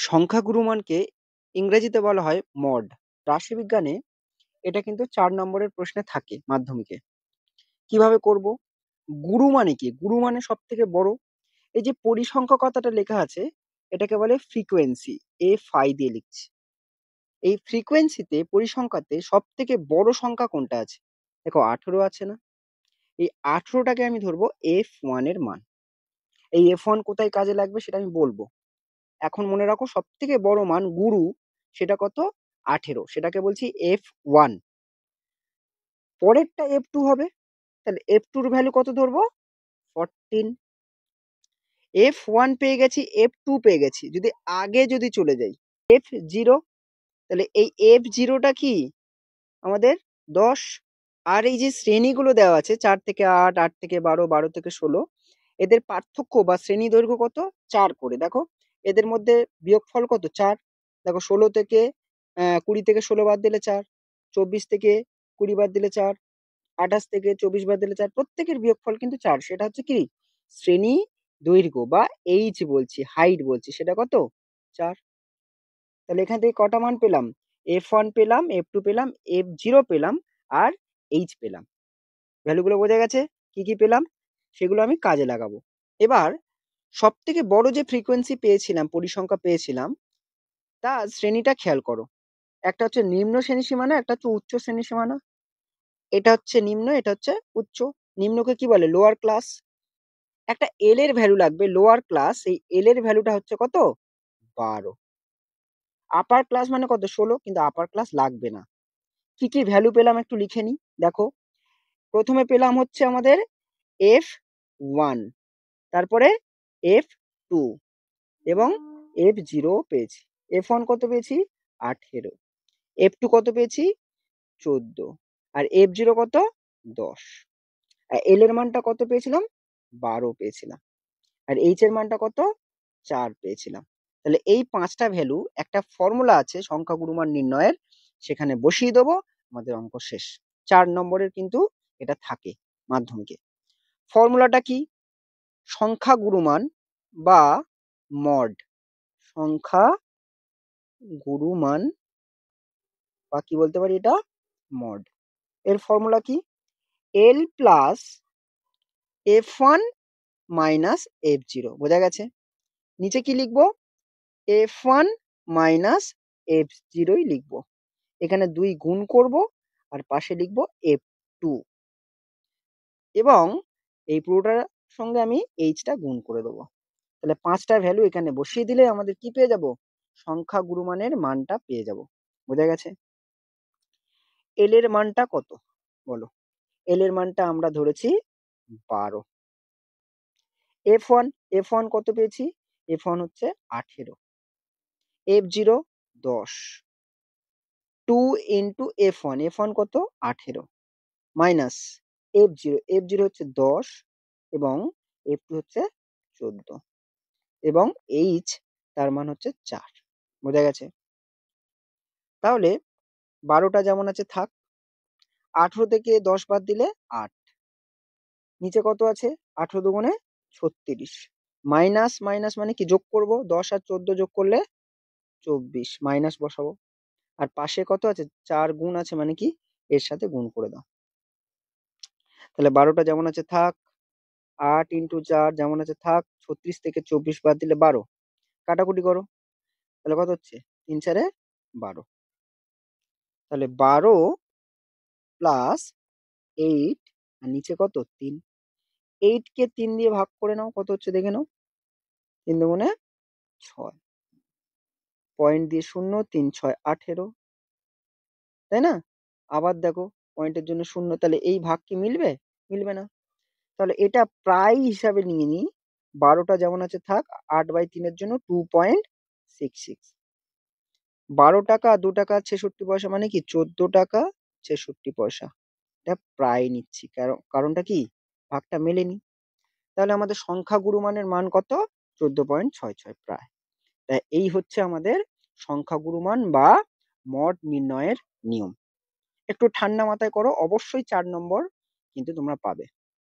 সংখ্যাগুরুমানকে ইংরেজিতে বলা হয় মড। রাশিবিজ্ঞানে এটা কিন্তু ৪ নম্বরের প্রশ্নে থাকে মাধ্যমিকে। কিভাবে করব? গুরু মানে কি? গুরু মানে সবথেকে বড়। এই যে পরিসংখ্যা কথাটা লেখা আছে, এটাকে বলে ফ্রিকোয়েন্সি। ফাই দিয়ে লিখছি। এই ফ্রিকোয়েন্সিতে পরিসংখ্যাতে সবথেকে বড় সংখ্যা কোনটা আছে? দেখো ১৮ আছে না? এই ১৮ টাকে আমি ধরবো F1 এর মান। এই F1 কোথায় কাজে লাগবে সেটা আমি বলবো। এখন মনে রাখো সবথেকে বড় মান গুরু, সেটা কত? ১৮, সেটাকে বলছি F1। পরেরটা F2 হবে। তাহলে F2 এর ভ্যালু কত ধরবো? 14। F1 পেয়ে গেছি, F2 পেয়ে গেছি। যদি আগে চলে যাই, F0, তাহলে এই F0 টা কি? আমাদের 10। আর এই যে শ্রেণীগুলো দেওয়া আছে ৪ থেকে ৮, ৮ থেকে ১২, ১২ থেকে ১৬, এদের পার্থক্য বা শ্রেণী দৈর্ঘ্য কত? ৪ করে। দেখো এদের মধ্যে বিয়োগফল কত? ৪। দেখো ১৬ থেকে ২০ থেকে ১৬ বাদ দিলে ৪, ২৪ থেকে ২০ বাদ দিলে ৪, ২৮ থেকে ২৪ বাদ দিলে ৪। প্রত্যেকের বিয়োগফল কিন্তু ৪। সেটা হচ্ছে কি? শ্রেণী দৈর্ঘ্য বা এইচ বলছি, হাইট বলছি, সেটা কত? ৪। তাহলে এখান থেকে কটা মান পেলাম? F1 পেলাম, F2 পেলাম, F0 পেলাম, আর H পেলাম। ভ্যালুগুলো বোঝা গেছে? কি কি পেলাম সেগুলো আমি কাজে লাগাবো। এবার সবথেকে বড় যে ফ্রিকোয়েন্সি পেয়েছিলাম, পরিসংখ্যা পেয়েছিলাম, তার শ্রেণীটা খেয়াল করো। একটা হচ্ছে নিম্ন শ্রেণী সীমানা, একটা হচ্ছে উচ্চ শ্রেণী সীমানা। এটা হচ্ছে নিম্ন, এটা হচ্ছে উচ্চ। নিম্নকে কি বলে? Lower class. একটা এল এর ভ্যালু লাগবে, লোয়ার ক্লাস। এই এল এর ভ্যালুটা হচ্ছে কত? ১২। আপার ক্লাস মানে কত? ১৬, কিন্তু আপার ক্লাস লাগবে না। কি কি ভ্যালু পেলাম একটু লিখে নিই। দেখো প্রথমে পেলাম হচ্ছে আমাদের F1, তারপরে F2 এবং F0 পেয়েছি। F1 কত পেয়েছি? ১৮। F2 কত পেয়েছি? ১৪। আর F0 কত? ১০। আর L এর মানটা কত পেয়েছিলাম? ১২ পেয়েছিলাম। আর H এর মানটা কত? ৪ পেয়েছিলাম। তাহলে এই ৫টা ভ্যালু একটা ফর্মুলা আছে সংখ্যাগুরু মান নির্ণয়ের, সেখানে বসিয়ে দেবো, আমাদের অঙ্ক শেষ। ৪ নম্বরের কিন্তু এটা থাকে মাধ্যমিকে। ফর্মুলাটা কি? সংখ্যা গুরুমান বা মড। সংখ্যা গুরুমান বা কি বলতে পারি এটা? মড। এর ফর্মুলা কি? L plus F1 minus F0। বোঝা গেছে? নিচে কি লিখবো? F1 মাইনাস F0 লিখবো। এখানে ২ গুণ করব আর পাশে লিখবো F2 এবং এই পুরোটার সঙ্গে আমি H টা গুণ করে দেবো। তাহলে ৫টা ভ্যালু এখানে বসিয়ে দিলে আমাদের কি পেয়ে যাব? সংখ্যা গুরুমানের মানটা পেয়ে যাব। বোঝা গেছে? এল এর মানটা কত বলো? এল এর মানটা আমরা ধরেছি ১২। F1 কত পেয়েছি? F1 হচ্ছে ১৮। F0 ১০। 2 ইন্টু F1 কত? ১৮ মাইনাস F0 হচ্ছে ১০ এবং F2 হচ্ছে ১৪ এবং H তার মান হচ্ছে ৪। বোঝা গেছে? তাহলে ১২টা যেমন আছে থাক। ১৮ থেকে ১০ বাদ দিলে ৮। নিচে কত আছে? ১৮ দুগুণে ৩৬। মাইনাস মানে কি? যোগ করব। ১০ আর ১৪ যোগ করলে ২৪। মাইনাস বসাবো। আর পাশে কত আছে? ৪ গুণ আছে, মানে কি এর সাথে গুণ করে দাও। তাহলে ১২টা যেমন আছে থাক। ৮ ইন্টু ৪ যেমন আছে থাক। ৩৬ থেকে ২৪ বাদ দিলে ১২। কাটাকুটি করো। তাহলে কত হচ্ছে? ৩ ৪ এ ১২। তাহলে ১২ প্লাস 8 আর নিচে কত? ৩। 8 কে ৩ দিয়ে ভাগ করে নাও, কত হচ্ছে দেখে নাও। ৩ দুগুণে ৬। পয়েন্ট দিয়ে ০, ৩ ৬ ১৮, তাই না? আবার দেখো পয়েন্টের জন্য ০, তাহলে এই ভাগ কি মিলবে? মিলবে না। তাহলে এটা প্রায় হিসাবে নিয়ে নিই। ১২টা যেমন আছে থাক। ৮/৩ এর জন্য 2.66। ১২ টাকা ২ টাকা ৬৬ পয়সা, মানে কি ১৪ টাকা ৬৬ পয়সা। এটা প্রায় নিচ্ছি, কারণটা কি? ভাগটা মেলেনি। তাহলে আমাদের সংখ্যা গুরুমানের মান কত? ১৪.৬৬ প্রায়। তাই এই হচ্ছে আমাদের সংখ্যা গুরুমান বা মড নির্ণয়ের নিয়ম। একটু ঠান্ডা মাথায় করো, অবশ্যই ৪ নম্বর কিন্তু তোমরা পাবে।